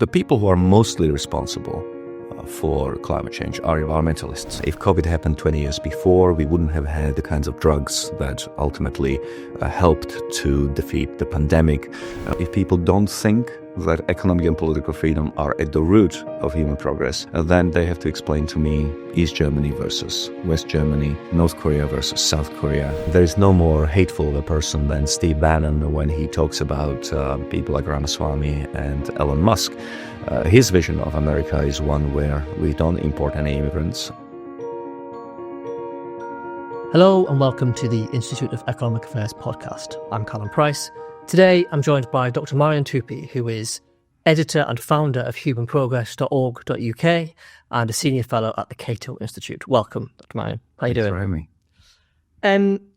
The people who are mostly responsible for climate change are environmentalists. If COVID happened 20 years before, we wouldn't have had the kinds of drugs that ultimately helped to defeat the pandemic. If people don't think that economic and political freedom are at the root of human progress, then they have to explain to me East Germany versus West Germany, North Korea versus South Korea. There is no more hateful of a person than Steve Bannon when he talks about people like Ramaswamy and Elon Musk. His vision of America is one where we don't import any immigrants. Hello and welcome to the Institute of Economic Affairs podcast. I'm Callum Price. Today I'm joined by Dr. Marian Tupy, who is editor and founder of humanprogress.org.uk and a senior fellow at the Cato Institute. Welcome, Dr. Marian. How are you doing? Thanks for having me.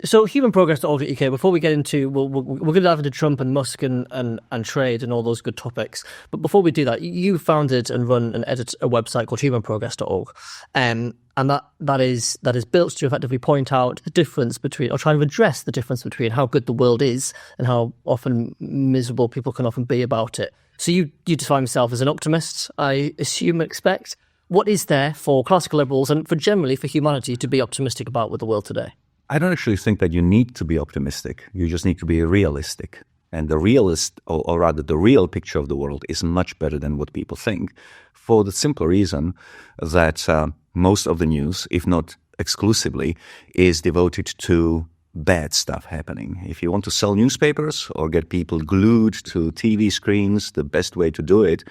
So humanprogress.org.uk, before we get into, we're going to dive into Trump and Musk and trade and all those good topics. But before we do that, you founded and run and edit a website called humanprogress.org. And that is built to effectively point out the difference between, or try and address the difference between how good the world is and how often miserable people can often be about it. So you define yourself as an optimist, I assume and expect. What is there for classical liberals and for generally for humanity to be optimistic about with the world today? I don't actually think that you need to be optimistic. You just need to be realistic. And the realist, or rather the real picture of the world is much better than what people think, for the simple reason that most of the news, if not exclusively, is devoted to bad stuff happening. If you want to sell newspapers or get people glued to TV screens, the best way to do it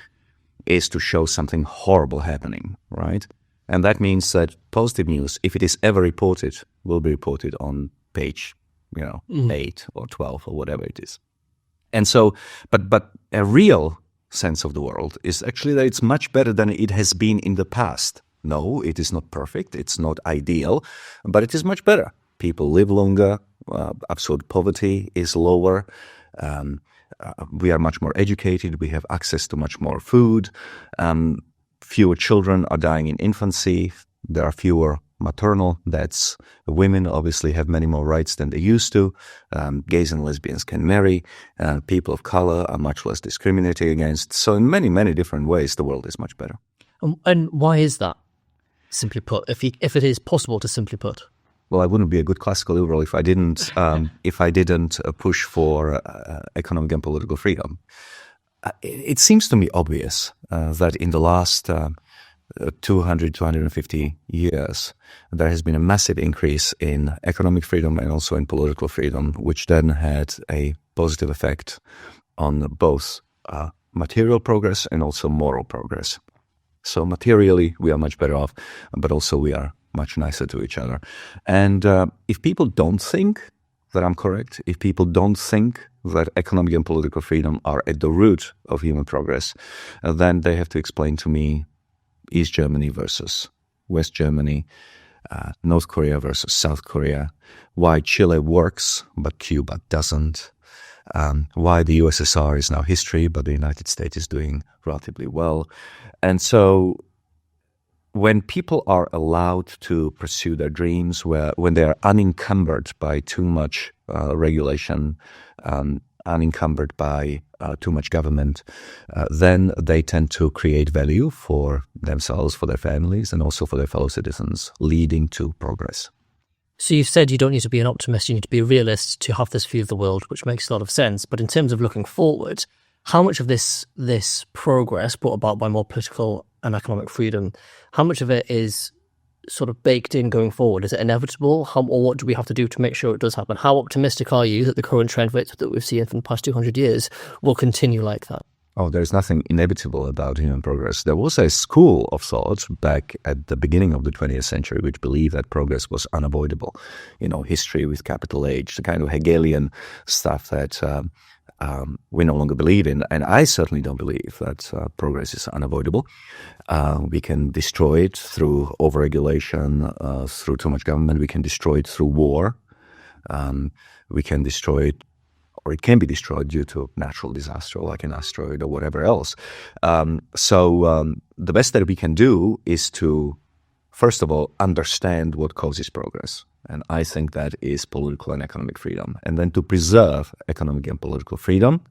is to show something horrible happening, right? And that means that positive news, if it is ever reported, will be reported on page, 8 or 12 or whatever it is. And so, but a real sense of the world is actually that it's much better than it has been in the past. No, it is not perfect. It's not ideal, but it is much better. People live longer. Absolute poverty is lower. We are much more educated. We have access to much more food. Fewer children are dying in infancy. There are fewer maternal deaths. Women obviously have many more rights than they used to. Gays and lesbians can marry. People of color are much less discriminated against. So in many, many different ways, the world is much better. And why is that, simply put, if it is possible to simply put? Well, I wouldn't be a good classical liberal if I didn't push for economic and political freedom. It seems to me obvious that in the last 250 years, there has been a massive increase in economic freedom and also in political freedom, which then had a positive effect on both material progress and also moral progress. So materially, we are much better off, but also we are much nicer to each other. And if people don't think that I'm correct, if people don't think that economic and political freedom are at the root of human progress, then they have to explain to me East Germany versus West Germany, North Korea versus South Korea, why Chile works but Cuba doesn't, why the USSR is now history but the United States is doing relatively well. And so when people are allowed to pursue their dreams, when they are unencumbered by too much regulation, unencumbered by too much government, then they tend to create value for themselves, for their families, and also for their fellow citizens, leading to progress. So you've said you don't need to be an optimist, you need to be a realist to have this view of the world, which makes a lot of sense. But in terms of looking forward, how much of this progress brought about by more political and economic freedom, how much of it is sort of baked in going forward? Is it inevitable? Or what do we have to do to make sure it does happen? How optimistic are you that the current trend rates that we've seen for the past 200 years will continue like that? Oh, there's nothing inevitable about human progress. There was a school of thought back at the beginning of the 20th century which believed that progress was unavoidable. History with capital H, the kind of Hegelian stuff that we no longer believe in. And I certainly don't believe that progress is unavoidable. We can destroy it through overregulation, through too much government. We can destroy it through war. We can destroy it, or it can be destroyed due to natural disaster like an asteroid or whatever else. So the best that we can do is to, first of all, understand what causes progress. And I think that is political and economic freedom. And then to preserve economic and political freedom,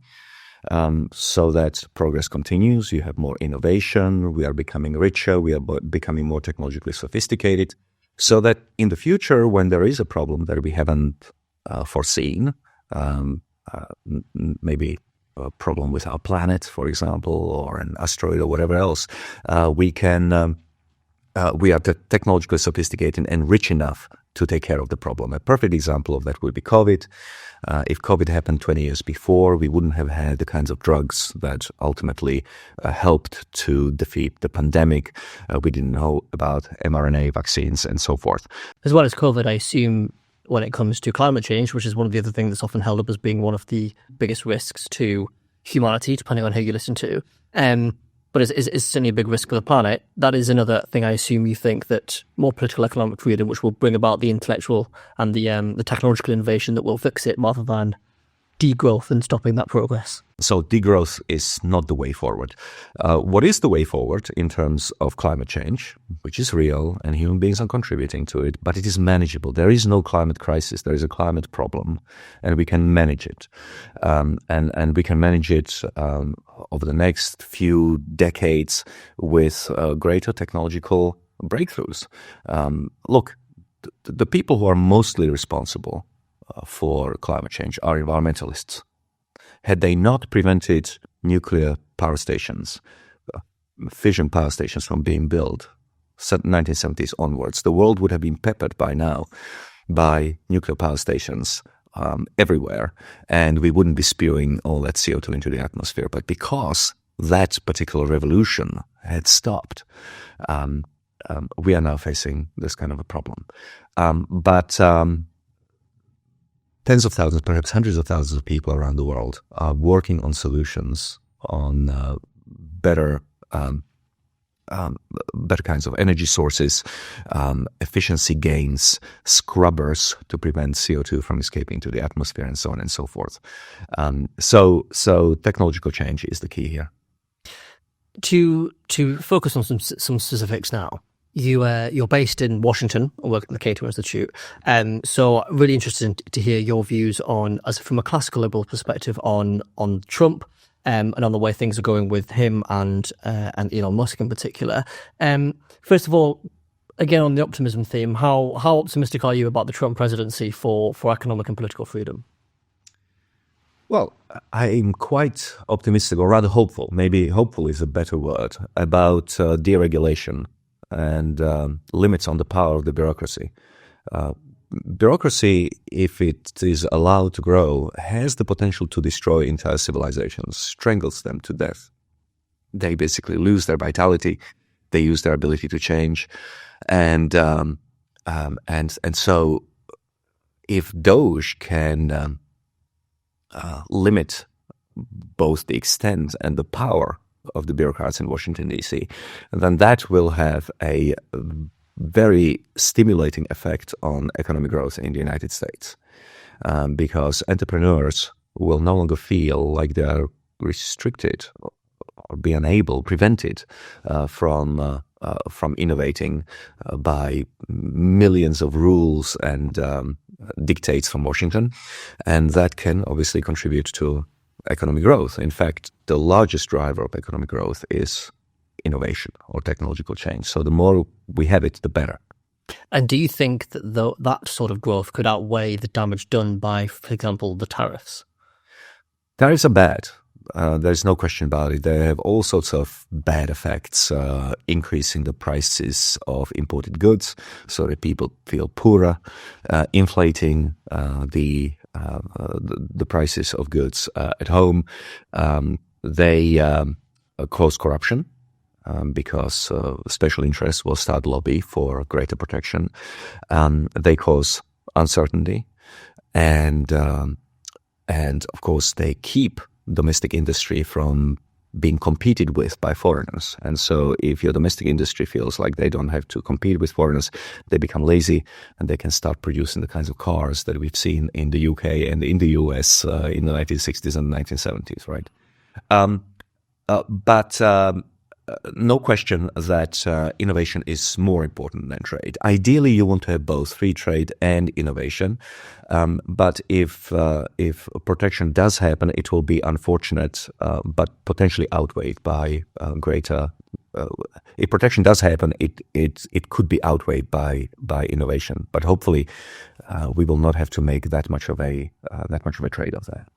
so that progress continues. You have more innovation. We are becoming richer. We are becoming more technologically sophisticated, so that in the future, when there is a problem that we haven't foreseen, maybe a problem with our planet, for example, or an asteroid or whatever else, we are technologically sophisticated and rich enough to take care of the problem. A perfect example of that would be COVID. If COVID happened 20 years before, we wouldn't have had the kinds of drugs that ultimately helped to defeat the pandemic. We didn't know about mRNA vaccines and so forth. As well as COVID, I assume when it comes to climate change, which is one of the other things that's often held up as being one of the biggest risks to humanity, depending on who you listen to, but it's certainly a big risk for the planet. That is another thing I assume you think that more political economic freedom, which will bring about the intellectual and the technological innovation that will fix it, rather than degrowth and stopping that progress. So degrowth is not the way forward. What is the way forward in terms of climate change, which is real and human beings are contributing to it, but it is manageable. There is no climate crisis. There is a climate problem, and we can manage it. And we can manage it over the next few decades with greater technological breakthroughs. Look, the people who are mostly responsible for climate change are environmentalists. Had they not prevented nuclear power stations, fission power stations from being built, 1970s onwards, the world would have been peppered by now by nuclear power stations everywhere, and we wouldn't be spewing all that CO2 into the atmosphere. But because that particular revolution had stopped, we are now facing this kind of a problem. But tens of thousands, perhaps hundreds of thousands of people around the world are working on solutions on better kinds of energy sources, efficiency gains, scrubbers to prevent CO2 from escaping to the atmosphere, and so on and so forth. So technological change is the key here. To focus on some specifics now. You're based in Washington, work at the Cato Institute, so really interested to hear your views on, as from a classical liberal perspective, on Trump and on the way things are going with him and Elon Musk in particular. First of all, again on the optimism theme, how optimistic are you about the Trump presidency for economic and political freedom? Well, I'm quite optimistic, or rather hopeful. Maybe hopeful is a better word, about deregulation and limits on the power of the bureaucracy. Bureaucracy, if it is allowed to grow, has the potential to destroy entire civilizations, strangles them to death. They basically lose their vitality, they lose their ability to change, and so if Doge can limit both the extent and the power of the bureaucrats in Washington, D.C., then that will have a very stimulating effect on economic growth in the United States, because entrepreneurs will no longer feel like they are restricted or be prevented from innovating by millions of rules and dictates from Washington, and that can obviously contribute to economic growth. In fact, the largest driver of economic growth is innovation or technological change. So the more we have it, the better. And do you think that that sort of growth could outweigh the damage done by, for example, the tariffs? Tariffs are bad. There's no question about it. They have all sorts of bad effects, increasing the prices of imported goods so that people feel poorer, inflating the prices of goods at home. They cause corruption because special interests will start lobby for greater protection. They cause uncertainty, and of course they keep domestic industry from being competed with by foreigners. And so if your domestic industry feels like they don't have to compete with foreigners, they become lazy and they can start producing the kinds of cars that we've seen in the UK and in the US in the 1960s and 1970s, right? But no question that innovation is more important than trade. Ideally, you want to have both free trade and innovation. But if protection does happen, it will be unfortunate, but potentially outweighed by greater. If protection does happen, it could be outweighed by innovation. But hopefully, we will not have to make that much of a trade-off there.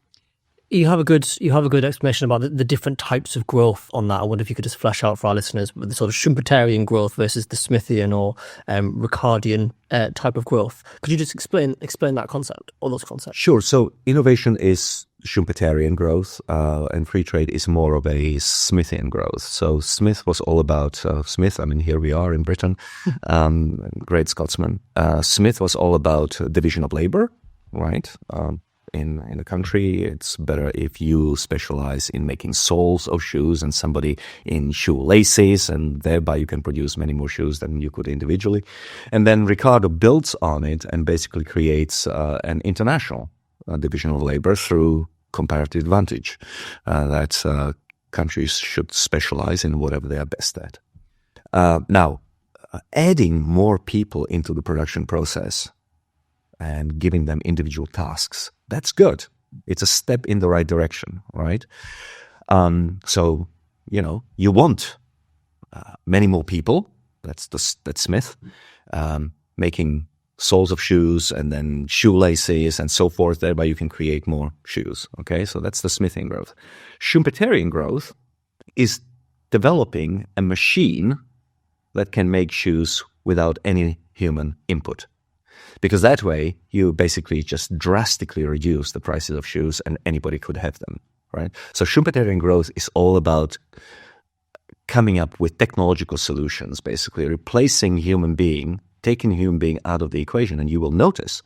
You have a good explanation about the different types of growth on that. I wonder if you could just flesh out for our listeners with the sort of Schumpeterian growth versus the Smithian or Ricardian type of growth. Could you just explain that concept or those concepts? Sure. So innovation is Schumpeterian growth, and free trade is more of a Smithian growth. So Smith was all about Smith. I mean, here we are in Britain, great Scotsman. Smith was all about division of labor, right? In a country, it's better if you specialize in making soles of shoes and somebody in shoelaces, and thereby you can produce many more shoes than you could individually. And then Ricardo builds on it and basically creates an international division of labor through comparative advantage, that countries should specialize in whatever they are best at. Now, adding more people into the production process and giving them individual tasks, that's good. It's a step in the right direction, right? So, you want many more people, that's Smith, making soles of shoes and then shoelaces and so forth, thereby you can create more shoes, okay? So that's the Smithian growth. Schumpeterian growth is developing a machine that can make shoes without any human input. Because that way, you basically just drastically reduce the prices of shoes and anybody could have them, right? So Schumpeterian growth is all about coming up with technological solutions, basically replacing human being, taking human being out of the equation. And you will notice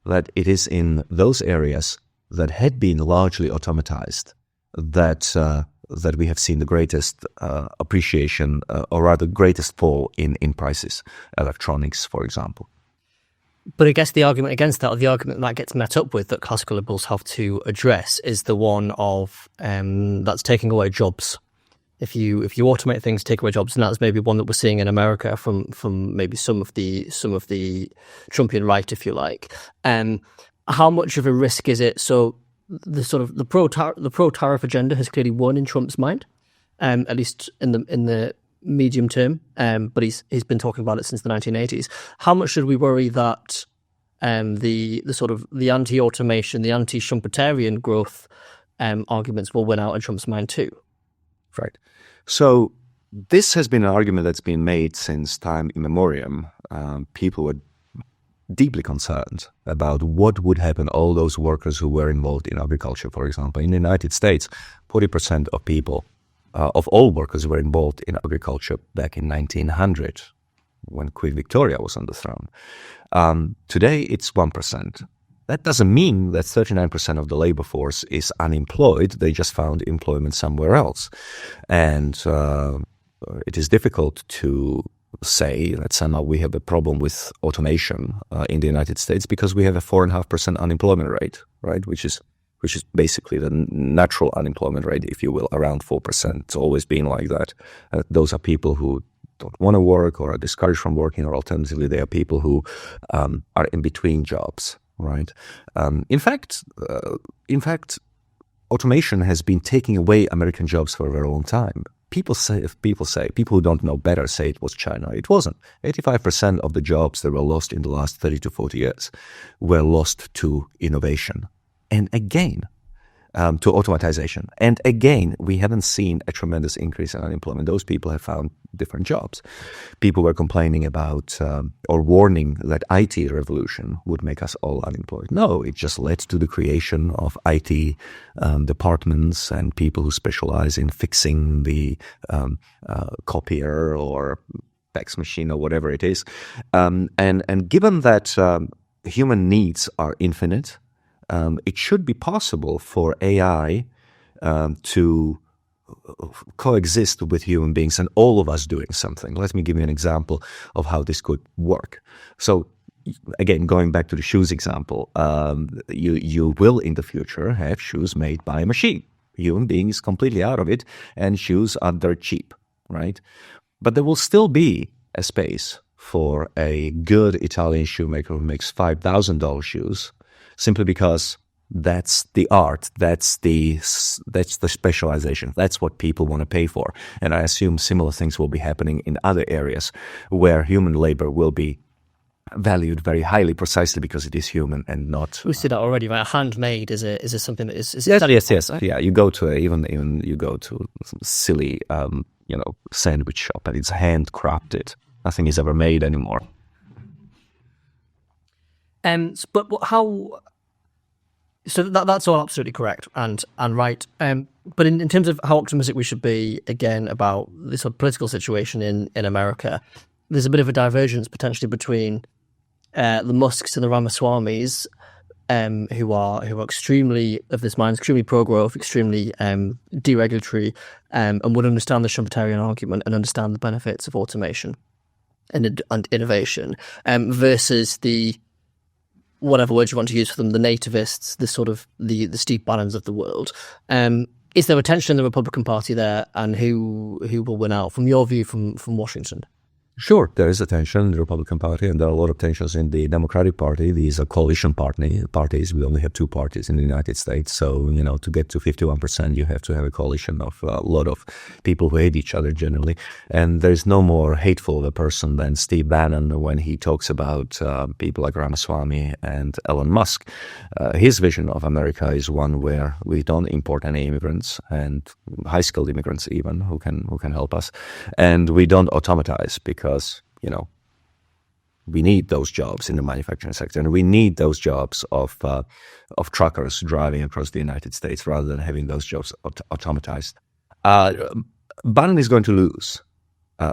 that it is in those areas that had been largely automatized that we have seen the greatest appreciation, or rather greatest fall in prices, electronics, for example. But I guess the argument against that, or the argument that gets met up with that classical liberals have to address, is the one of that's taking away jobs. If you automate things, take away jobs, and that's maybe one that we're seeing in America from maybe some of the Trumpian right, if you like. How much of a risk is it? So the pro tariff agenda has clearly won in Trump's mind, at least in the medium term, but he's been talking about it since the 1980s. How much should we worry that the anti-automation, the anti-Schumpeterian growth arguments will win out in Trump's mind too? Right. So this has been an argument that's been made since time immemorial. People were deeply concerned about what would happen, all those workers who were involved in agriculture, for example. In the United States, 40% of people of all workers were involved in agriculture back in 1900, when Queen Victoria was on the throne. Today, it's 1%. That doesn't mean that 39% of the labor force is unemployed. They just found employment somewhere else. And it is difficult to say that somehow we have a problem with automation in the United States, because we have a 4.5% unemployment rate, right, which is basically the natural unemployment rate, if you will, around 4%. It's always been like that. Those are people who don't want to work or are discouraged from working, or alternatively, they are people who are in between jobs, right? In fact, automation has been taking away American jobs for a very long time. People who don't know better say it was China. It wasn't. 85% of the jobs that were lost in the last 30 to 40 years were lost to innovation. And again, to automatization. And again, we haven't seen a tremendous increase in unemployment. Those people have found different jobs. People were complaining about or warning that IT revolution would make us all unemployed. No, it just led to the creation of IT departments and people who specialize in fixing the copier or fax machine or whatever it is. And given that human needs are infinite, it should be possible for AI to coexist with human beings and all of us doing something. Let me give you an example of how this could work. So, again, going back to the shoes example, you will in the future have shoes made by a machine. Human beings completely out of it, and shoes are dirt cheap. right? But there will still be a space for a good Italian shoemaker who makes $5,000 shoes, simply because that's the art, that's the specialization, that's what people want to pay for. And I assume similar things will be happening in other areas where human labor will be valued very highly, precisely because it is human and not. We see that already, right? Handmade is something that is Yes. Yeah, you go to even you go to some silly sandwich shop and it's handcrafted. Nothing is ever made anymore. But how? So that's all absolutely correct and right. But in terms of how optimistic we should be again about this sort of political situation in America, there's a bit of a divergence potentially between the Musks and the Ramaswamis, who are extremely of this mind, extremely pro-growth, extremely deregulatory, and would understand the Schumpeterian argument and understand the benefits of automation and innovation, versus the, whatever words you want to use for them, the nativists, the sort of the Steve Bannons of the world. Is there a tension in the Republican Party there, and who will win out from your view from Washington? Sure, there is a tension in the Republican Party, and there are a lot of tensions in the Democratic Party. These are coalition parties. We only have two parties in the United States. So, to get to 51%, you have to have a coalition of a lot of people who hate each other generally. And there's no more hateful of a person than Steve Bannon when he talks about people like Ramaswamy and Elon Musk. His vision of America is one where we don't import any immigrants, and high-skilled immigrants even, who can help us. And we don't automatize because we need those jobs in the manufacturing sector, and we need those jobs of truckers driving across the United States rather than having those jobs automatized. Bannon is going to lose,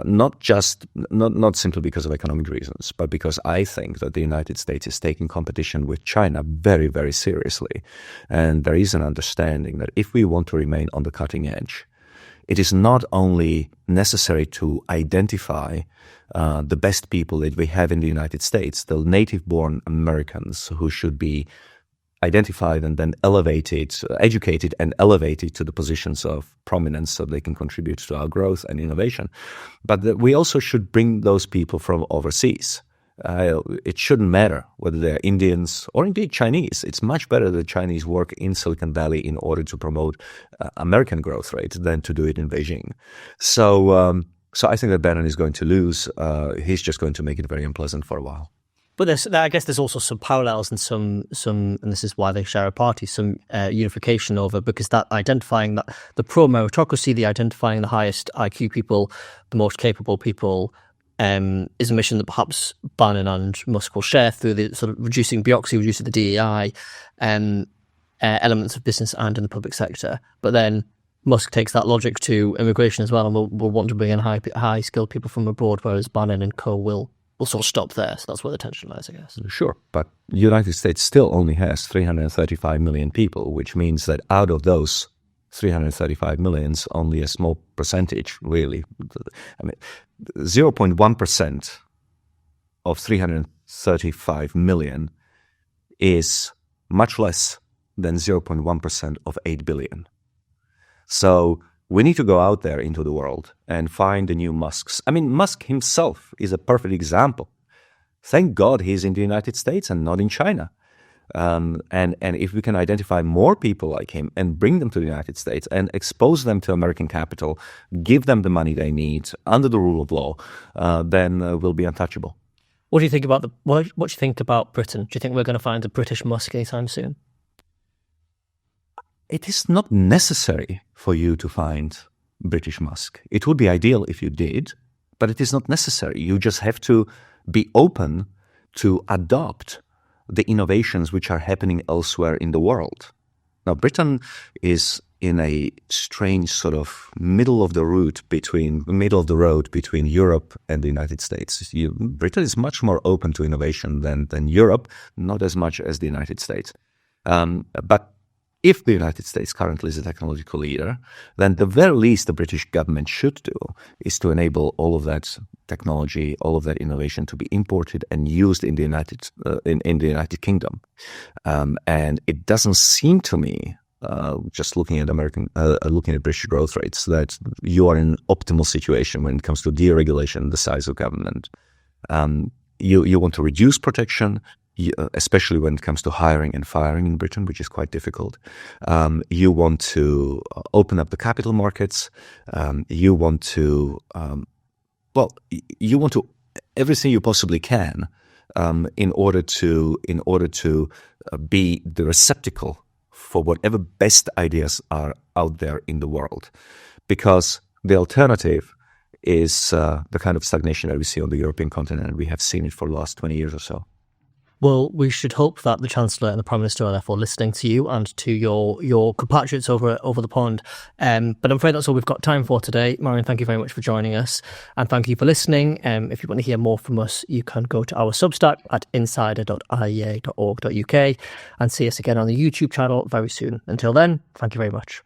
not simply because of economic reasons, but because I think that the United States is taking competition with China very, very seriously, and there is an understanding that if we want to remain on the cutting edge, it is not only necessary to identify the best people that we have in the United States, the native-born Americans who should be identified and then educated and elevated to the positions of prominence so they can contribute to our growth and innovation. But that we also should bring those people from overseas. It shouldn't matter whether they're Indians or indeed Chinese. It's much better that Chinese work in Silicon Valley in order to promote American growth rate than to do it in Beijing. So I think that Bannon is going to lose. He's just going to make it very unpleasant for a while. But I guess there's also some parallels and some, and this is why they share a party, some unification over, because that identifying that the pro-meritocracy, the identifying the highest IQ people, the most capable people, is a mission that perhaps Bannon and Musk will share through the sort of reducing bureaucracy, reducing the DEI, elements of business and in the public sector. But then Musk takes that logic to immigration as well, and will want to bring in high skilled people from abroad, whereas Bannon and co will sort of stop there. So that's where the tension lies, I guess. Sure, but the United States still only has 335 million people, which means that out of those 335 millions, only a small percentage, really. I mean, 0.1% of 335 million is much less than 0.1% of 8 billion. So we need to go out there into the world and find the new Musks. I mean, Musk himself is a perfect example. Thank God he's in the United States and not in China. And if we can identify more people like him and bring them to the United States and expose them to American capital, give them the money they need under the rule of law, then we'll be untouchable. What do you think about what do you think about Britain? Do you think we're going to find a British Musk anytime soon? It is not necessary for you to find British Musk. It would be ideal if you did, but it is not necessary. You just have to be open to adopt the innovations which are happening elsewhere in the world. Now, Britain is in a strange sort of middle of the road between Europe and the United States. Britain is much more open to innovation than Europe, not as much as the United States. But if the United States currently is a technological leader, then the very least the British government should do is to enable all of that technology, all of that innovation to be imported and used in the United Kingdom. And it doesn't seem to me just looking at British growth rates, that you are in an optimal situation when it comes to deregulation, the size of government. You want to reduce protection, especially when it comes to hiring and firing in Britain, which is quite difficult. You want to open up the capital markets. You want to, everything you possibly can in order to be the receptacle for whatever best ideas are out there in the world. Because the alternative is the kind of stagnation that we see on the European continent, and we have seen it for the last 20 years or so. Well, we should hope that the Chancellor and the Prime Minister are therefore listening to you and to your compatriots over the pond. But I'm afraid that's all we've got time for today. Marian, thank you very much for joining us. And thank you for listening. If you want to hear more from us, you can go to our Substack at insider.iea.org.uk and see us again on the YouTube channel very soon. Until then, thank you very much.